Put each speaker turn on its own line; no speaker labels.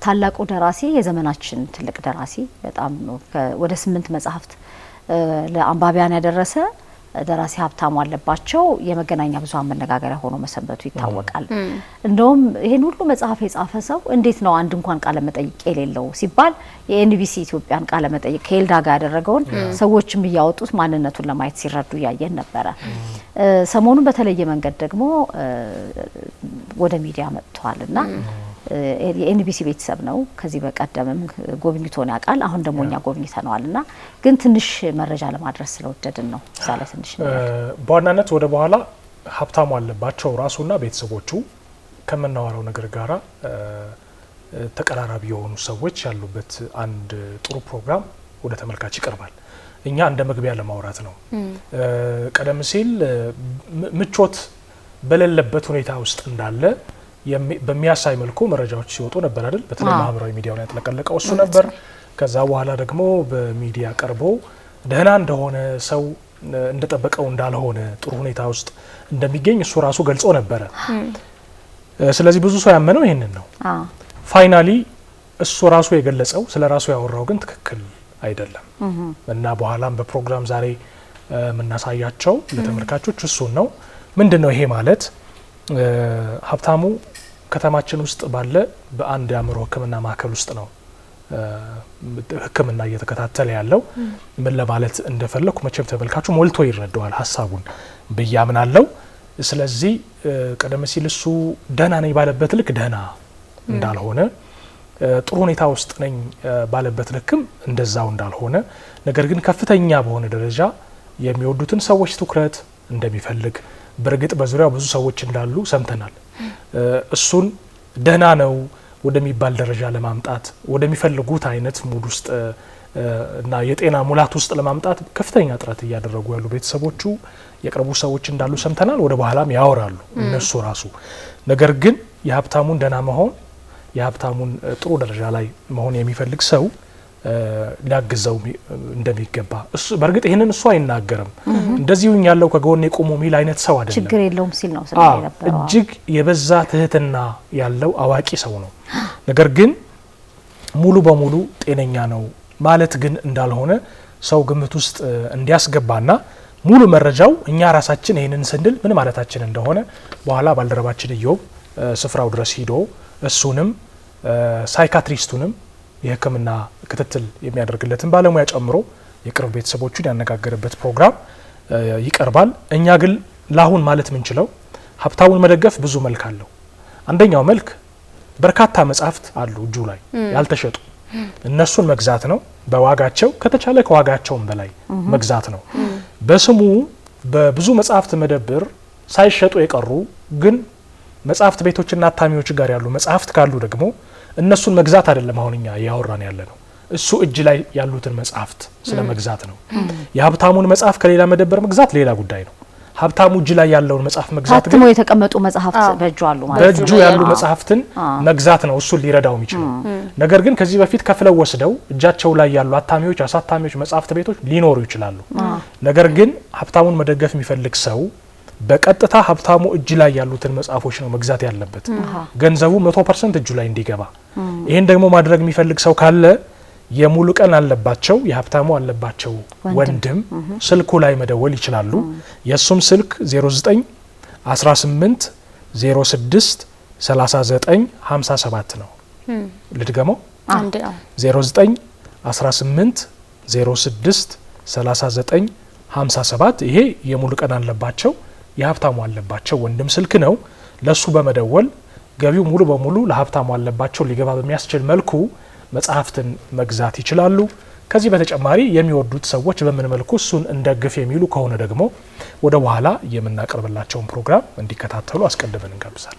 ታላቁ ደራሲ የዘመናችን ትልቅ ደራሲ በጣም ወደ 8 መጽሐፍት ለአንባቢያን ያደረሰ ደራሲ ሀብታሙ አለባቸው የመገናኛ ብዙሃን መነጋገሪያ ሆኖ መሰንበቱ ይታወቃል። እንደውም ይሄን ሁሉ መጽሐፍ የጻፈ ሰው እንዴት ነው አንድ እንኳን ቃለ መጠይቅ የሌለው ሲባል የኤንቢሲ ኢትዮጵያን ቃለ መጠይቅ ከኤልዳ ጋር ያደረገውን ሰዎችም እያወጡት ማንነቱን ለማየት ሲረዱ ያየን ነበረ። ሰሞኑን በተለየ መንገድ ደግሞ ወደ ሚዲያ መጥቷልና የኤንቢሲ ቤተሰብ ነው። ከዚህ በቀደምም ጎብኝቶን ያውቃል። አሁን ደግሞ እኛ ጎብኝተነዋልና ግን ትንሽ መረጃ ለማድረስ ስለወደድን ነው። ዛሬ ትንሽ
በዋናነት ወደ በኋላ ሀብታሙ አለባቸው ራሱና ቤተሰቦቹ ከመናወራው ነገር ጋራ ተቀራራቢ የሆኑ ሰዎች ያሉበት አንድ ጥሩ ፕሮግራም ወደ ተመልካች ይቀርባል። እኛ እንደ መግቢያ ለማውራት ነው። ቀደም ሲል ምቾት በሌለበት ሁኔታ ውስጥ እንዳለ በሚያሳይ መልኩ መረጃዎች ሲወጡ ነበር አይደል? በተለይ ማህበራዊ ሚዲያው ላይ ያጥለቀለቀው እሱ ነበር። ከዛ በኋላ ደግሞ በሚዲያ ቀርቦ ደህና እንደሆነ ሰው እንደጠበቀው እንዳልሆነ ጥሩ ሁኔታ ውስጥ እንደሚገኝ እሱ ራሱ ገልጾ ነበር። ስለዚህ ብዙ ሰው ያመነው ይሄንን ነው። ፋይናሊ እሱ ራሱ የገለጸው ስለ ራሱ ያወራው ግን ትክክል አይደለም እና በኋላም በፕሮግራም ዛሬ የምናሳያቸው ለተመልካቾች እሱን ነው። ምንድነው ይሄ ማለት? ሀብታሙ ከተማችን ውስጥ ባለ በአንድ የአእምሮ ሕክምና ማዕከል ውስጥ ነው ሕክምና እየተከታተለ ያለው። ምን ለማለት እንደፈለኩ መቼም ተመልካቹ ሞልቶ ይረዳዋል ሀሳቡን ብያምናለው። ስለዚህ ቀደም ሲል እሱ ደህና ነኝ ባለበት ልክ ደህና እንዳልሆነ፣ ጥሩ ሁኔታ ውስጥ ነኝ ባለበት ልክም እንደዛው እንዳልሆነ፣ ነገር ግን ከፍተኛ በሆነ ደረጃ የሚወዱትን ሰዎች ትኩረት እንደሚፈልግ በርግጥ በዙሪያው ብዙ ሰዎች እንዳሉ ሰምተናል። እሱን ደህና ነው ወደሚባል ደረጃ ለማምጣት ወደሚፈልጉት አይነት ሙድ ውስጥ እና የጤና ሙላት ውስጥ ለማምጣት ከፍተኛ ጥረት እያደረጉ ያሉ ቤተሰቦቹ የቅርቡ ሰዎች እንዳሉ ሰምተናል። ወደ በኋላም ያወራሉ እነሱ ራሱ። ነገር ግን የሀብታሙን ደህና መሆን የሀብታሙን ጥሩ ደረጃ ላይ መሆን የሚፈልግ ሰው ሊያግዘው እንደሚገባ እሱ በርግጥ ይሄንን እሱ አይናገርም። እንደዚሁኝ ያለው ከጎኔ ቆሞ ሚል አይነት ሰው አይደለም።
ችግር የለውም ሲል ነው ስለነበረው።
እጅግ የበዛ ትህትና ያለው አዋቂ ሰው ነው። ነገር ግን ሙሉ በሙሉ ጤነኛ ነው ማለት ግን እንዳልሆነ ሰው ግምት ውስጥ እንዲያስገባና ሙሉ መረጃው እኛ ራሳችን ይሄንን ስንል ምን ማለታችን እንደሆነ በኋላ ባልደረባችን ኢዮብ ስፍራው ድረስ ሄዶ እሱንም ሳይካትሪስቱንም የሕክምና ክትትል የሚያደርግለትን ባለሙያ ጨምሮ የቅርብ ቤተሰቦቹን ያነጋገረበት ፕሮግራም ይቀርባል። እኛ ግን ላሁን ማለት ምንችለው ሀብታሙን መደገፍ ብዙ መልክ አለው። አንደኛው መልክ በርካታ መጽሐፍት አሉ እጁ ላይ ያልተሸጡ፣ እነሱን መግዛት ነው። በዋጋቸው ከተቻለ ከዋጋቸውም በላይ መግዛት ነው። በስሙ በብዙ መጽሐፍት መደብር ሳይሸጡ የቀሩ ግን መጽሐፍት ቤቶችና አታሚዎች ጋር ያሉ መጽሐፍት ካሉ ደግሞ እነሱን መግዛት አይደለም አሁንኛ ያወራን ያለ ነው። እሱ እጅ ላይ ያሉትን መጽሐፍት ስለ መግዛት ነው። የሀብታሙን መጽሐፍ ከሌላ መደበር መግዛት ሌላ ጉዳይ ነው። ሀብታሙ እጅ ላይ ያለውን መጽሐፍ መግዛት ግን
የተቀመጡ መጽሐፍት በእጁ አሉ ማለት ነው።
በእጁ ያሉ መጽሐፍትን መግዛት ነው እሱ ሊረዳው የሚችለው። ነገር ግን ከዚህ በፊት ከፍለው ወስደው እጃቸው ላይ ያሉ አታሚዎች፣ አሳታሚዎች፣ መጽሐፍት ቤቶች ሊኖሩ ይችላሉ። ነገር ግን ሀብታሙን መደገፍ የሚፈልግ ሰው በቀጥታ ሀብታሙ እጅ ላይ ያሉትን መጽሐፎች ነው መግዛት ያለበት፣ ገንዘቡ 100% እጁ ላይ እንዲገባ። ይሄን ደግሞ ማድረግ የሚፈልግ ሰው ካለ የሙሉ ቀን አለባቸው የሀብታሙ አለባቸው ወንድም ስልኩ ላይ መደወል ይችላሉ። የሱም ስልክ 09 18 06 39 57 ነው። ልድገመው 09 18 06 39 57 ይሄ የሙሉ ቀን አለባቸው የሀብታሙ አለባቸው ወንድም ስልክ ነው። ለሱ በመደወል ገቢው ሙሉ በሙሉ ለሀብታሙ አለባቸው ሊገባ በሚያስችል መልኩ መጽሐፍትን መግዛት ይችላሉ። ከዚህ በተጨማሪ የሚወዱት ሰዎች በምን መልኩ እሱን እንደግፍ የሚሉ ከሆነ ደግሞ ወደ በኋላ የምናቀርብላቸውን ፕሮግራም እንዲከታተሉ አስቀድመን እንጋብዛለን።